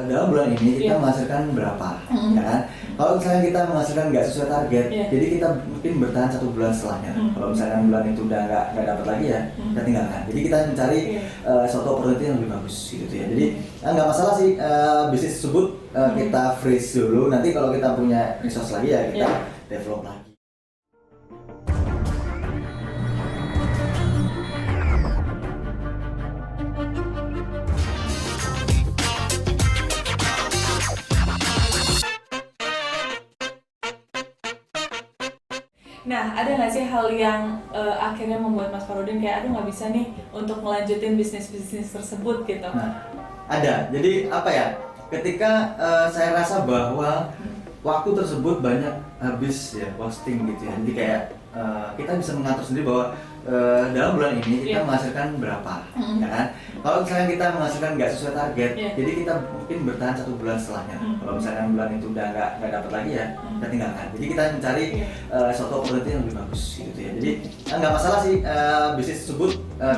dalam bulan ini kita menghasilkan berapa, ya kan? Kalau misalnya kita menghasilkan nggak sesuai target, jadi kita mungkin bertahan 1 bulan setelahnya. Kalau misalnya bulan itu udah nggak dapat lagi ya, kita tinggalkan. Jadi kita mencari suatu opportunity yang lebih bagus gitu ya. Jadi nggak masalah sih bisnis tersebut kita freeze dulu. Nanti kalau kita punya resource lagi ya kita develop lagi. Nah, ada nggak sih hal yang akhirnya membuat Mas Farudin kayak aduh nggak bisa nih untuk melanjutin bisnis tersebut gitu? Nah, ada. Jadi apa ya? Ketika saya rasa bahwa waktu tersebut banyak habis ya posting gitu ya. Jadi kayak kita bisa mengatur sendiri bahwa dalam bulan ini kita menghasilkan berapa, ya kan? Kalau misalnya kita menghasilkan nggak sesuai target, jadi kita mungkin bertahan 1 bulan setelahnya. Kalau misalnya bulan itu udah nggak dapat lagi ya, kita tinggalkan. Jadi kita mencari suatu opportunity yang lebih bagus gitu ya. Jadi nggak masalah sih bisnis tersebut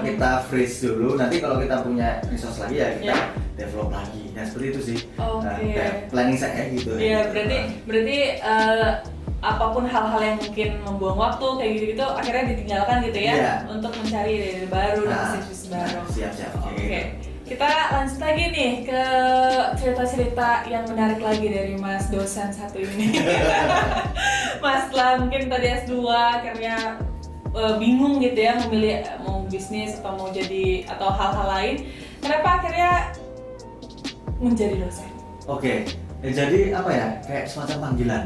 kita freeze dulu. Nanti kalau kita punya resource lagi ya kita develop lagi. Nah seperti itu sih. Kayak planning saya gitu. Iya, berarti apapun hal-hal yang mungkin membuang waktu kayak gitu-gitu akhirnya ditinggalkan gitu ya untuk mencari ide baru dan bisnis baru. Siap. Oke. Kita lanjut lagi nih ke cerita-cerita yang menarik lagi dari Mas dosen satu ini. Mas setelah mungkin tadi S2 akhirnya bingung gitu ya memilih mau bisnis atau mau jadi atau hal-hal lain. Kenapa akhirnya menjadi dosen? Oke. Jadi apa ya? Kayak semacam panggilan.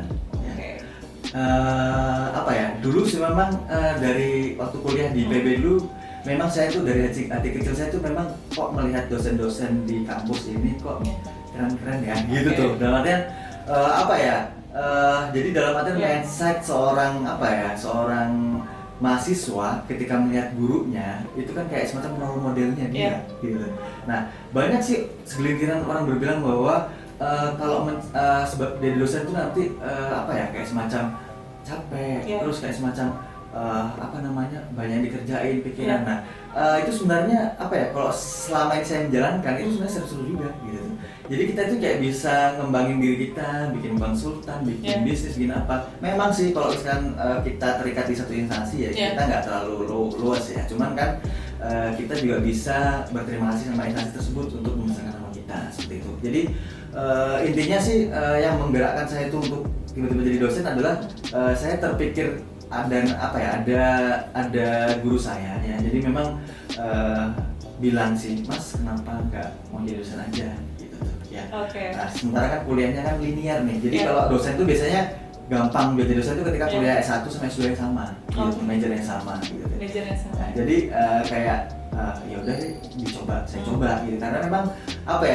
Apa ya, dulu sih memang dari waktu kuliah di PB dulu memang saya tuh dari hati kecil saya tuh memang kok melihat dosen-dosen di kampus ini kok keren-keren ya gitu tuh. Dalam artian apa ya, jadi dalam artian mindset seorang mahasiswa ketika melihat gurunya itu kan kayak semacam role modelnya dia gitu. Nah banyak sih segelintiran orang berbilang bahwa kalau jadi dosen itu nanti kayak semacam capek, terus kayak semacam banyak dikerjain pikiran. Nah itu sebenarnya kalau selama ini saya menjalankan itu sebenarnya seru juga gitu. Jadi kita itu kayak bisa ngembangin diri kita, bikin konsultan, bikin bisnis, bikin apa. Memang sih kalau misalkan kita terikat di satu instansi ya kita nggak terlalu luas ya. Cuman kan kita juga bisa berterima kasih sama instansi tersebut untuk membesarkan nama kita seperti itu. Jadi intinya sih yang menggerakkan saya itu untuk tiba-tiba jadi dosen adalah saya terpikir ada guru saya ya. Jadi memang bilang sih, Mas kenapa nggak mau jadi dosen aja gitu ya. Nah, sementara kan kuliahnya kan linear nih. Jadi kalau dosen tuh biasanya gampang jadi dosen itu ketika kuliah S1 sama S2 yang sama, gitu, major yang sama gitu. Nah, jadi kayak ya udah deh saya coba gitu. Karena memang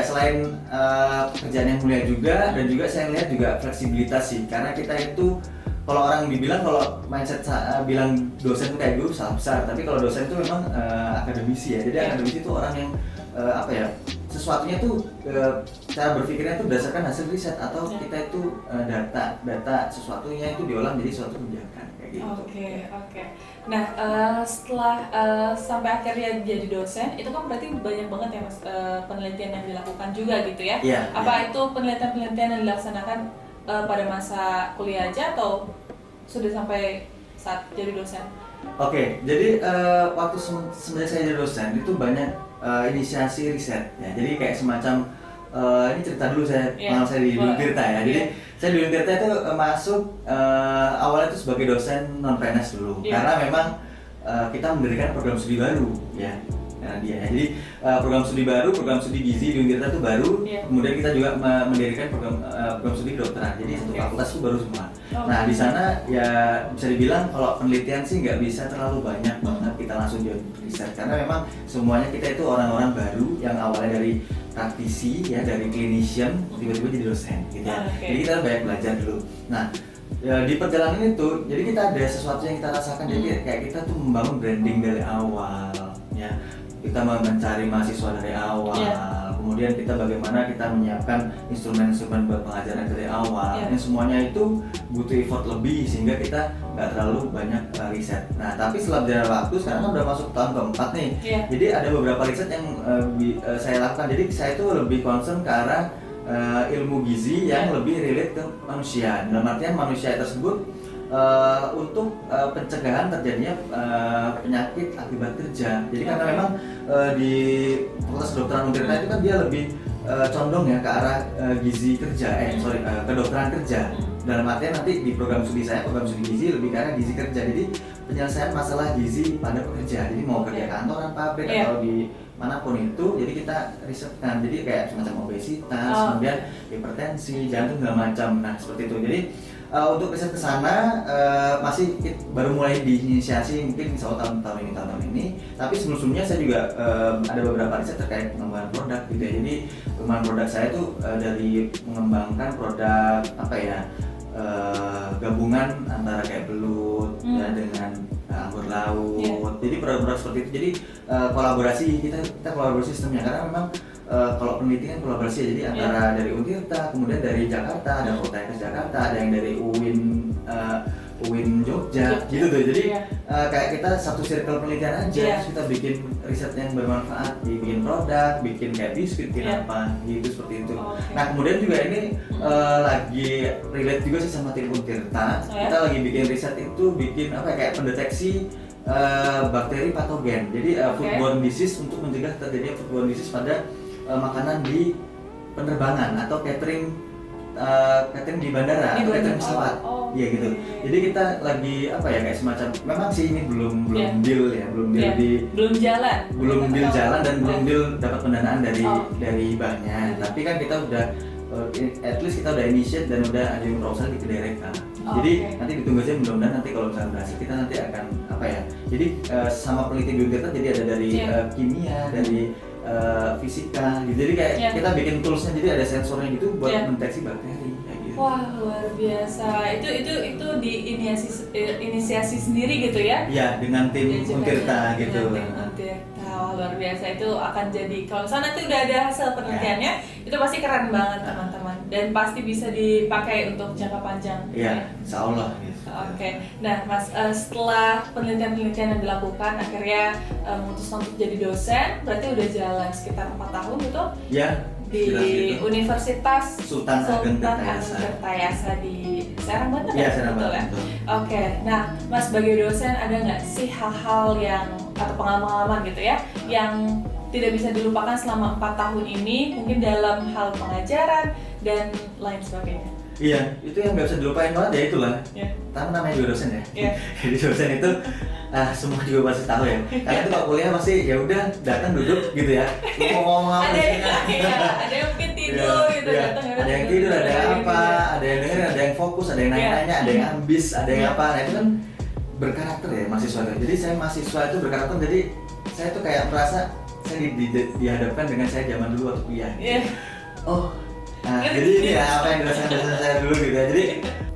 selain pekerjaan yang mulia juga dan juga saya lihat juga fleksibilitas sih. Karena kita itu kalau orang dibilang kalau mindset bilang dosen itu kayak guru salah besar, tapi kalau dosen itu memang akademisi ya. Jadi akademisi itu orang yang sesuatunya tuh cara berpikirnya itu berdasarkan hasil riset atau kita itu data sesuatunya itu diolah menjadi suatu kebijakan kayak gitu. Oke. Nah setelah sampai akhirnya jadi dosen itu kan berarti banyak banget ya Mas penelitian yang dilakukan juga gitu ya. Itu penelitian yang dilaksanakan pada masa kuliah aja atau sudah sampai saat jadi dosen? Oke, jadi waktu semenjak saya jadi dosen itu banyak inisiasi riset ya. Jadi kayak semacam ini cerita dulu pengalaman saya di Untirta ya. Jadi saya di Untirta itu masuk awalnya itu sebagai dosen non PNS dulu. Karena memang kita mendirikan program studi baru ya. Jadi program studi gizi di Untirta itu baru. Kemudian kita juga mendirikan program studi kedokteran. Jadi satu fakultas itu baru semua. Nah di sana ya bisa dibilang kalau penelitian sih nggak bisa terlalu banyak banget kita langsung di riset karena memang semuanya kita itu orang-orang baru yang awalnya dari praktisi ya, dari clinician tiba-tiba jadi dosen gitu ya. Jadi kita banyak belajar dulu. Nah di perjalanan itu jadi kita ada sesuatu yang kita rasakan. Jadi kayak kita tuh membangun branding dari awal ya. Kita mencari mahasiswa dari awal, kemudian kita bagaimana kita menyiapkan instrumen-instrumen buat pengajaran dari awal. Ini semuanya itu butuh effort lebih sehingga kita nggak terlalu banyak riset. Nah tapi setelah berjalan waktu sekarang kan udah masuk tahun keempat nih. Jadi ada beberapa riset yang saya lakukan. Jadi saya itu lebih concern ke arah ilmu gizi yang lebih relate ke manusia. Dalam artian manusia tersebut untuk pencegahan terjadinya penyakit akibat kerja. Jadi karena memang di Fakultas Kedokteran Untirta itu kan dia lebih condong ya ke arah gizi kerja, kedokteran kerja. Dalam artian nanti di program studi saya, program studi gizi lebih ke arah gizi kerja. Jadi penyelesaian masalah gizi pada pekerja. Jadi mau kerja kantoran, pabrik atau di manapun itu, jadi kita risetkan. Jadi kayak semacam obesitas, kemudian hipertensi, jantung segala macam. Nah seperti itu. Jadi untuk riset ke sana masih baru mulai diinisiasi mungkin insya Allah tahun ini. Tapi sebelumnya saya juga ada beberapa riset terkait pengembangan produk gitu ya. Jadi pengembangan produk saya itu dari mengembangkan produk apa ya, gabungan antara kayak belut ya dengan anggur laut. Jadi produk-produk seperti itu. Jadi kolaborasi kita kolaborasi sistemnya karena memang kalau penelitian kolaborasi ya, jadi antara dari Untirta, kemudian dari Jakarta, ada Poltekkes Jakarta, ada yang dari UIN Jogja, gitu tuh. Jadi kayak kita satu circle penelitian aja, terus kita bikin riset yang bermanfaat, bikin produk, bikin kayak biskuit, bikin apa, gitu seperti itu. Nah kemudian juga ini lagi relate juga sih sama tim Untirta. Kita lagi bikin riset itu, bikin apa kayak pendeteksi bakteri patogen. Jadi foodborne disease untuk mencegah terjadinya foodborne disease pada makanan di penerbangan atau catering di bandara atau catering pesawat. Iya gitu. Jadi kita lagi apa ya kayak semacam memang sih ini belum deal ya, belum deal jalan dan belum deal dapat pendanaan dari banknya. Tapi kan kita udah at least kita udah initiate dan udah ada yang proposal di Kedereka. Jadi nanti ditunggu aja, mudah-mudahan nanti kalau misalnya berhasil kita nanti akan apa ya. Jadi sama peneliti di Untirta jadi ada dari kimia, dari fisika gitu. Jadi kayak kita bikin toolsnya, jadi ada sensornya gitu buat mendeteksi bakteri kayak gitu. Wah luar biasa. Itu di inisiasi sendiri gitu ya? Iya, dengan tim Untirta gitu. Wah luar biasa, itu akan jadi kalau misalnya nanti udah ada hasil penelitiannya itu pasti keren banget teman-teman dan pasti bisa dipakai untuk jangka panjang. Iya, insya Allah gitu. Nah Mas, setelah penelitian yang dilakukan akhirnya memutuskan untuk jadi dosen, berarti udah jalan sekitar 4 tahun gitu? Iya. Di Universitas Sultan Ageng Tirtayasa di Serang, Banten. Iya, Serang, Banten. Nah Mas sebagai dosen ada nggak sih hal-hal yang atau pengalaman gitu ya yang tidak bisa dilupakan selama 4 tahun ini, mungkin dalam hal pengajaran dan lain sebagainya? Iya, itu yang nggak bisa dilupain banget ya itulah. Karena namanya juga dosen ya. Jadi dosen itu semua juga pasti tahu ya. Karena itu kalau kuliah pasti ya udah datang duduk gitu ya. Ngomong apa sih? Ada yang mungkin tidur gitu datang. Ada yang tidur, ada yang apa, ada yang dengerin, ada yang fokus, ada yang nanya-nanya, ada yang ambis, ada yang apa. Nah itu kan berkarakter ya mahasiswa itu. Jadi saya mahasiswa itu berkarakter. Jadi saya tuh kayak merasa saya dihadapkan dengan saya zaman dulu waktu kuliah. Nah, jadi ini ya apa yang dirasakan saya dulu gitu ya. Jadi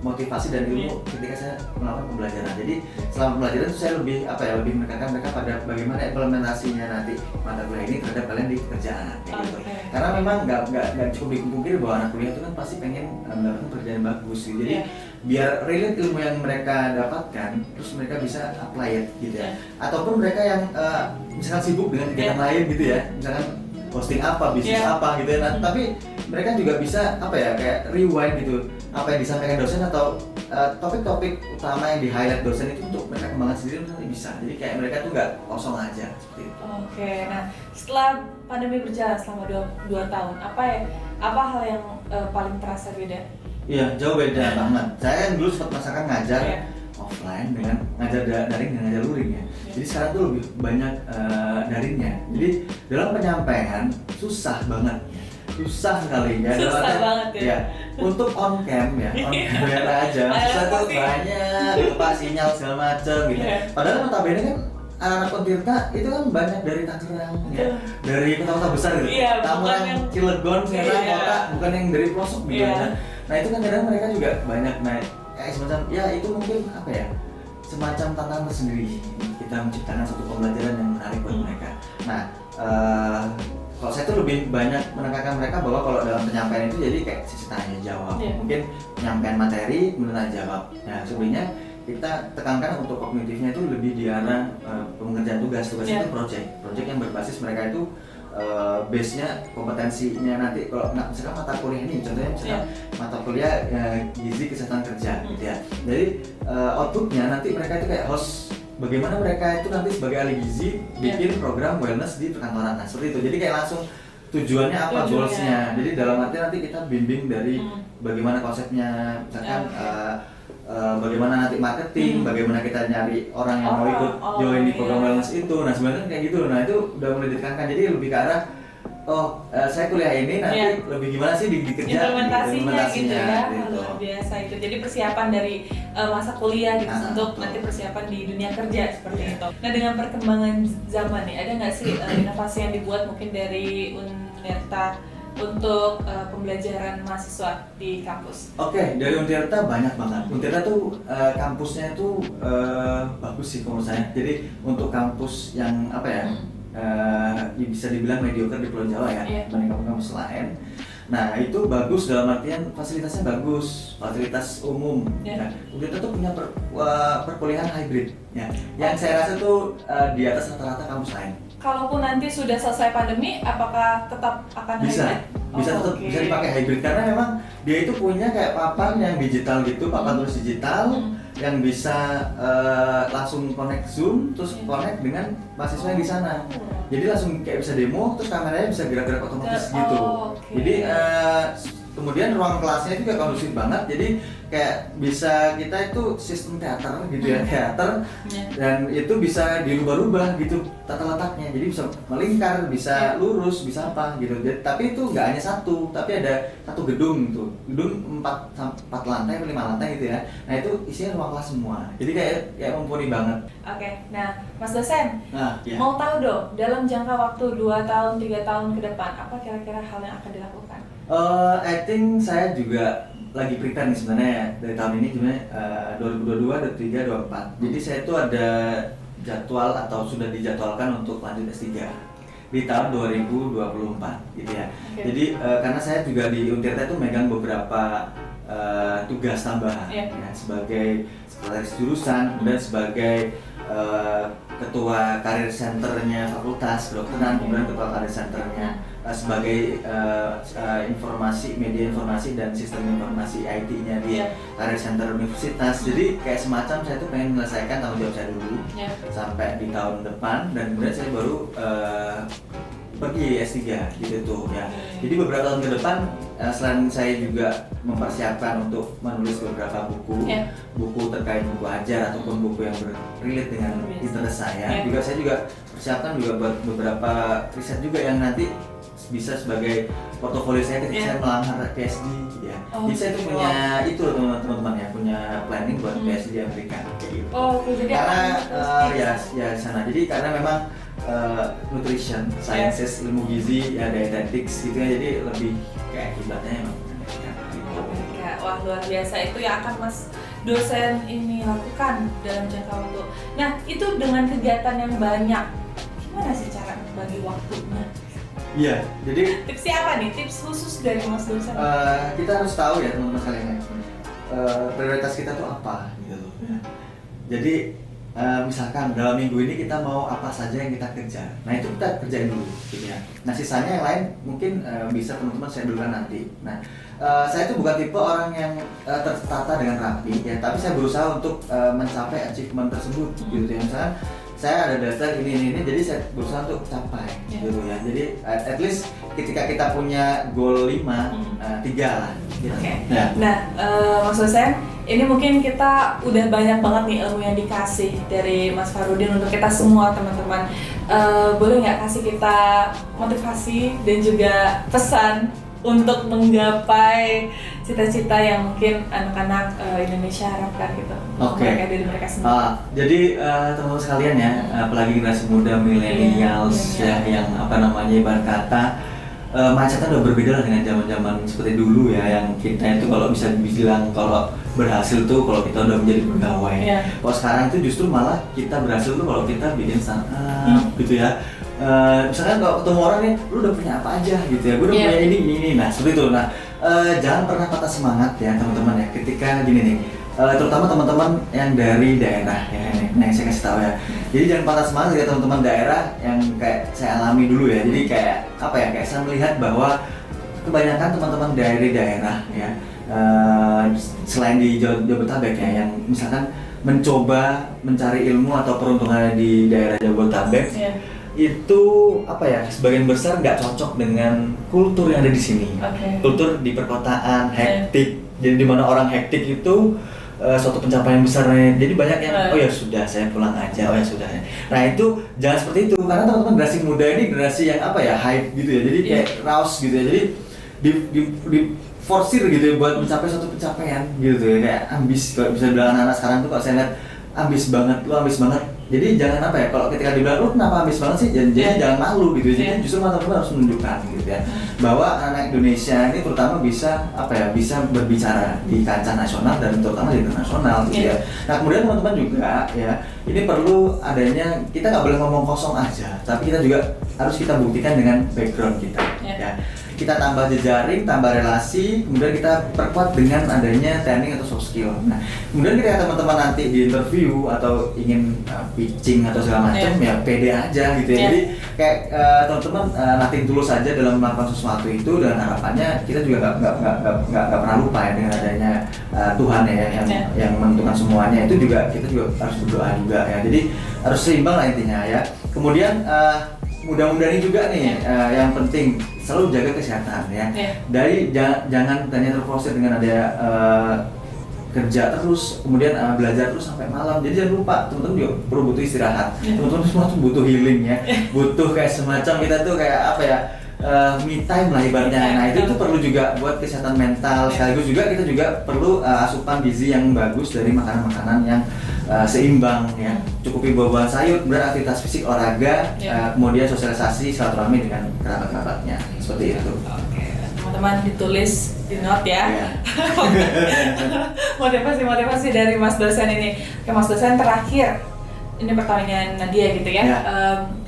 motivasi dan ilmu ketika saya melakukan pembelajaran. Jadi selama pembelajaran itu saya lebih lebih menekankan mereka pada bagaimana implementasinya nanti mata kuliah ini terhadap kalian di pekerjaan gitu. Karena memang nggak cukup dipungkiri bahwa anak kuliah itu kan pasti pengen mendapatkan pekerjaan yang bagus gitu. Jadi biar relate ilmu yang mereka dapatkan terus mereka bisa apply it gitu ya. Ataupun mereka yang misalkan sibuk dengan kegiatan lain gitu ya. Misalkan posting apa, bisnis apa gitu ya. Nah, tapi mereka juga bisa kayak rewind gitu apa yang disampaikan dosen atau topik-topik utama yang di highlight dosen itu untuk mereka kembangkan sendiri nanti bisa. Jadi kayak mereka tuh nggak kosong aja seperti itu. Nah setelah pandemi berjalan selama 2 tahun, apa hal yang paling terasa beda? Iya, jauh beda banget. Saya dulu sempat merasakan ngajar offline dengan ngajar daring dan ngajar luring ya. Jadi sekarang tuh lebih banyak daringnya. Jadi dalam penyampaian susah banget. Susah sekali ya. Susah banget ya. Untuk on cam aja. Susah tuh banyak, lupa sinyal segala macem gitu. Padahal notabene kan anak-anak Untirta itu kan banyak dari Tangerang ya. Dari kota-kota besar gitu. Tangerang, Cilegon, Serang, kota bukan yang dari pelosok gitu. Nah itu kan kadang mereka juga banyak naik semacam itu mungkin semacam tantangan tersendiri kita menciptakan satu pembelajaran yang menarik buat mereka. Nah kalau saya tuh lebih banyak menekankan mereka bahwa kalau dalam penyampaian itu jadi kayak sisi tanya jawab, mungkin penyampaian materi kemudian tanya jawab. Nah sebenarnya kita tekankan untuk kognitifnya itu lebih di arah pengerjaan tugas itu project yang berbasis mereka itu base-nya kompetensinya nanti kalau misalkan mata kuliah ini contohnya misalkan mata kuliah gizi kesehatan kerja gitu ya. Jadi outputnya nanti mereka itu kayak host bagaimana mereka itu nanti sebagai ahli gizi bikin program wellness di perkantoran. Nah seperti itu. Jadi kayak langsung tujuannya apa, goalsnya. Jadi dalam arti nanti kita bimbing dari bagaimana konsepnya, misalkan bagaimana nanti marketing, bagaimana kita nyari orang yang mau ikut join di program wellness itu. Nah sebenarnya kayak gitu. Nah itu udah mulai ditekankan. Jadi lebih ke arah saya kuliah ini nanti lebih gimana sih di kerja implementasinya gitu ya. Gitu. Luar biasa itu. Jadi persiapan dari masa kuliah gitu untuk nanti persiapan di dunia kerja seperti itu. Nah dengan perkembangan zaman nih ada nggak sih inovasi yang dibuat mungkin dari Untirta untuk pembelajaran mahasiswa di kampus? Oke, dari Untirta banyak banget. Untirta tuh kampusnya itu bagus sih menurut saya. Jadi untuk kampus yang apa ya, bisa dibilang mediocre di Pulau Jawa ya, dibanding kampus lain. Nah itu bagus dalam artian fasilitasnya bagus, fasilitas umum. Nah, Untirta tuh punya perkuliahan hybrid, ya. Yang saya rasa tuh di atas rata-rata kampus lain. Kalaupun nanti sudah selesai pandemi, apakah tetap akan hybrid? Bisa tetap bisa dipakai hybrid karena memang dia itu punya kayak papan yang digital gitu, papan tulis digital yang bisa langsung connect Zoom, terus connect dengan mahasiswa yang di sana. Jadi langsung kayak bisa demo, terus kameranya bisa gerak-gerak otomatis gitu. Jadi kemudian ruang kelasnya juga kondusif banget, jadi kayak bisa kita itu sistem teater gitu ya, teater dan itu bisa dirubah-rubah gitu tata letaknya, jadi bisa melingkar, bisa lurus, bisa apa gitu. Jadi, tapi itu nggak hanya satu, tapi ada satu gedung tuh, gedung 4 lantai, 5 lantai gitu ya. Nah itu isinya ruang kelas semua, jadi kayak mumpuni banget. Oke, nah Mas dosen, mau tahu dong dalam jangka waktu 2 tahun, 3 tahun ke depan, apa kira-kira hal yang akan dilakukan? I think saya juga lagi prepare nih sebenarnya ya, dari tahun ini gimana 2022, 2023, 2024. Jadi saya itu ada jadwal atau sudah dijadwalkan untuk lanjut S3 di tahun 2024 gitu ya. Jadi karena saya juga di Untirta itu megang beberapa tugas tambahan ya, sebagai sekretaris jurusan, kemudian sebagai ketua karir centernya fakultas kedokteran, kemudian ketua karir centernya sebagai media informasi dan sistem informasi IT-nya di karir center universitas. Jadi kayak semacam saya tuh pengen menyelesaikan tanggung jawab saya dulu sampai di tahun depan, dan kemudian saya baru pergi S3 gitu tuh ya. Jadi beberapa tahun ke depan selain saya juga mempersiapkan untuk menulis beberapa buku terkait buku ajar ataupun buku yang relate dengan interest saya, juga saya juga persiapkan juga buat beberapa riset juga yang nanti bisa sebagai portofolio saya ketika saya melamar PhD ya. Jadi saya tuh punya itu teman-teman ya, punya planning buat PhD di Amerika kayak gitu. Jadi karena ya sana. Jadi karena memang nutrition, sciences, ilmu gizi, ya dietetics gitu ya, jadi lebih kayak ibaratnya emang gitu. Wah luar biasa itu yang akan Mas dosen ini lakukan dalam jangka waktu. Nah itu dengan kegiatan yang banyak, gimana sih cara bagi waktunya? Iya, jadi tipsnya apa nih? Tips khusus dari Mas dosen? Kita harus tahu ya teman-teman sekalian, prioritas kita tuh apa gitu. Jadi misalkan dalam minggu ini kita mau apa saja yang kita kerja, nah itu kita kerjain dulu gitu ya. Nah sisanya yang lain mungkin bisa teman-teman saya duluan nanti. Nah saya itu bukan tipe orang yang tertata dengan rapi ya, tapi saya berusaha untuk mencapai achievement tersebut gitu ya. Misalkan saya ada data ini, jadi saya berusaha untuk capai gitu ya. Jadi at least ketika kita punya goal 5, 3 lah gitu. Nah Mas dosen, ini mungkin kita udah banyak banget nih ilmu yang dikasih dari Mas Farudin untuk kita semua teman-teman. Boleh nggak kasih kita motivasi dan juga pesan untuk menggapai cita-cita yang mungkin anak-anak Indonesia harapkan gitu. Mereka dari mereka sendiri. Jadi teman-teman sekalian ya, apalagi generasi muda millennials ya, yang apa namanya ibarat kata mindsetnya udah berbeda lah dengan zaman-zaman seperti dulu ya, yang kita itu kalau bisa dibilang kalau berhasil tuh kalau kita udah menjadi pegawai. Kalau sekarang itu justru malah kita berhasil tuh kalau kita bikin startup gitu ya. Misalkan kalau ketemu orang nih, lu udah punya apa aja gitu ya, gue udah punya ini, nah seperti itu. Nah jangan pernah patah semangat ya teman-teman ya, ketika gini nih, terutama teman-teman yang dari daerah ya, yang saya kasih tahu ya. Jadi jangan patah semangat ya teman-teman daerah yang kayak saya alami dulu ya. Jadi kayak apa ya, kayak saya melihat bahwa kebanyakan teman-teman dari daerah ya, selain di Jabodetabek ya, yang misalkan mencoba mencari ilmu atau peruntungannya di daerah Jabodetabek, itu apa ya, sebagian besar nggak cocok dengan kultur yang ada di sini. Kultur di perkotaan hektik, jadi di mana orang hektik itu suatu pencapaian besar. Jadi banyak yang oh ya sudah saya pulang aja, oh ya sudah. Nah itu jangan seperti itu, karena teman-teman generasi muda ini generasi yang apa ya, hype gitu ya, jadi kayak raus gitu ya, jadi di forsir gitu ya buat mencapai suatu pencapaian gitu ya, kayak ambis. Kalau bisa bilang anak-anak sekarang tuh kalau saya lihat ambis banget, lu ambis banget. Jadi jangan apa ya, kalau ketika dibilang lu kenapa ambis banget sih, jadi jangan malu gitu. Jadi justru teman-teman harus menunjukkan gitu ya, bahwa anak Indonesia ini terutama bisa apa ya, bisa berbicara di kancah nasional dan terutama di internasional gitu ya. Nah kemudian teman-teman juga ya, ini perlu adanya, kita nggak boleh ngomong kosong aja, tapi kita juga harus kita buktikan dengan background kita ya. Kita tambah jejaring, tambah relasi, kemudian kita perkuat dengan adanya training atau soft skill. Nah, kemudian ketika teman-teman nanti di interview atau ingin pitching atau segala macam, ya pede aja gitu ya. Jadi kayak teman-teman nothing tulus saja dalam melakukan sesuatu itu, dan harapannya kita juga nggak pernah lupa ya dengan adanya Tuhan ya yang menentukan semuanya. Itu juga kita juga harus berdoa juga ya. Jadi harus seimbang lah intinya ya. Kemudian mudah-mudahan juga nih yang penting selalu jaga kesehatan ya. Dari jangan hanya terfokusir dengan ada kerja terus, kemudian belajar terus sampai malam. Jadi jangan lupa teman-teman juga perlu butuh istirahat. Teman-teman semua tuh butuh healing ya, butuh kayak semacam kita tuh kayak apa ya, me time lah ibaratnya. Nah itu perlu juga buat kesehatan mental. Sekaligus juga kita juga perlu asupan gizi yang bagus dari makanan-makanan yang seimbang ya. Cukupi buah-buahan sayur, beraktivitas fisik, olahraga, kemudian sosialisasi, silaturahmi dengan kerabat-kerabatnya, seperti itu. Oke, teman-teman ditulis di note ya. Motivasi dari Mas dosen ini. Oke Mas dosen, terakhir ini pertanyaan Nadia gitu ya.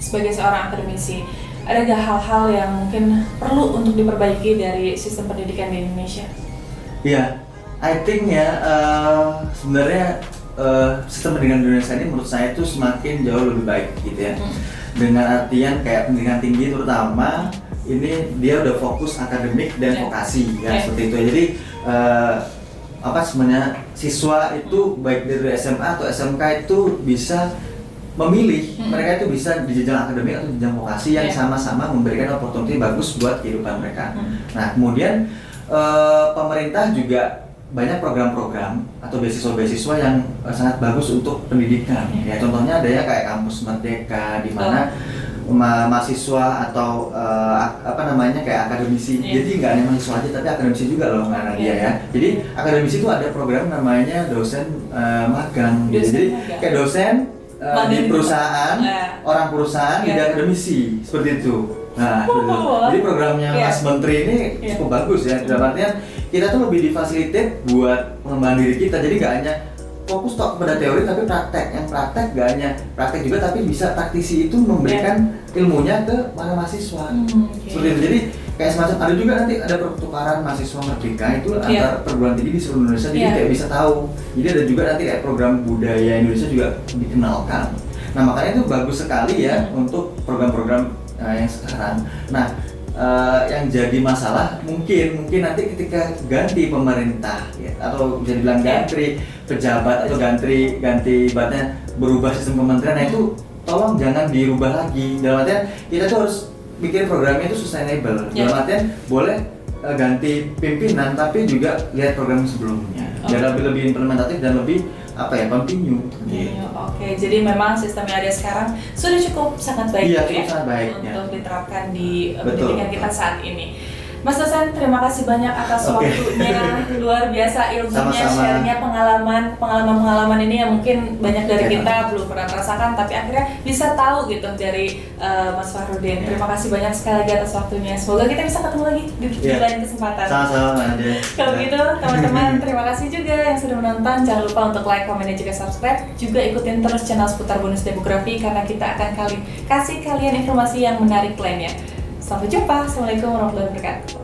Sebagai seorang akademisi, ada nggak hal-hal yang mungkin perlu untuk diperbaiki dari sistem pendidikan di Indonesia? Iya, I think ya sebenarnya sistem pendidikan di Indonesia ini menurut saya itu semakin jauh lebih baik gitu ya. Dengan artian kayak pendidikan tinggi terutama ini dia udah fokus akademik dan vokasi ya, seperti itu. Jadi apa sebenarnya siswa itu baik dari SMA atau SMK itu bisa memilih, mereka itu bisa di jenjang akademik atau jenjang vokasi yang sama-sama memberikan opportunity bagus buat kehidupan mereka. Nah kemudian pemerintah juga banyak program-program atau beasiswa-beasiswa yang sangat bagus untuk pendidikan. Ya contohnya ada ya kayak kampus Merdeka di mana mahasiswa atau apa namanya kayak akademisi. Jadi nggak hanya mahasiswa aja tapi akademisi juga loh Mbak Nadia ya. Jadi akademisi itu ada program namanya dosen magang. Jadi kayak dosen di perusahaan, orang perusahaan jadi akademisi seperti itu. Nah, jadi programnya Mas Menteri ini cukup bagus ya. Dalam artian kita tuh lebih difasilitasi buat pengembangan diri kita. Jadi nggak hanya fokus pada teori tapi praktek. Yang praktek nggak hanya praktek juga tapi bisa praktisi itu memberikan ilmunya ke para mahasiswa. Seperti itu. Jadi kayak semacam ada juga nanti ada pertukaran mahasiswa Merdeka itu antar perguruan tinggi di seluruh Indonesia. Jadi kayak bisa tahu. Jadi ada juga nanti kayak program budaya Indonesia juga dikenalkan. Nah makanya itu bagus sekali ya untuk program-program yang sekarang. Nah, yang jadi masalah mungkin nanti ketika ganti pemerintah ya, atau bisa dibilang ganti pejabat atau ganti ibaratnya berubah sistem kementerian, nah itu tolong jangan dirubah lagi. Dalam artian kita tuh harus bikin programnya itu sustainable. Dalam artian boleh ganti pimpinan tapi juga lihat program sebelumnya dan lebih implementatif dan lebih apa ya, continue. Oke, jadi memang sistem yang ada sekarang sudah cukup sangat baik sangat baik, untuk diterapkan di pendidikan kita saat ini. Mas dosen, terima kasih banyak atas waktunya, luar biasa ilmunya, share-nya, pengalaman ini yang mungkin banyak dari kita belum pernah rasakan, tapi akhirnya bisa tahu gitu dari Mas Fahrudin. Terima kasih banyak sekali lagi atas waktunya. Semoga kita bisa ketemu lagi di lain kesempatan. Sama-sama. Kalau gitu, teman-teman, terima kasih juga yang sudah menonton. Jangan lupa untuk like, komen, dan juga subscribe. Juga ikutin terus channel seputar bonus demografi karena kita akan kasih kalian informasi yang menarik lainnya. Sampai jumpa. Assalamualaikum warahmatullahi wabarakatuh.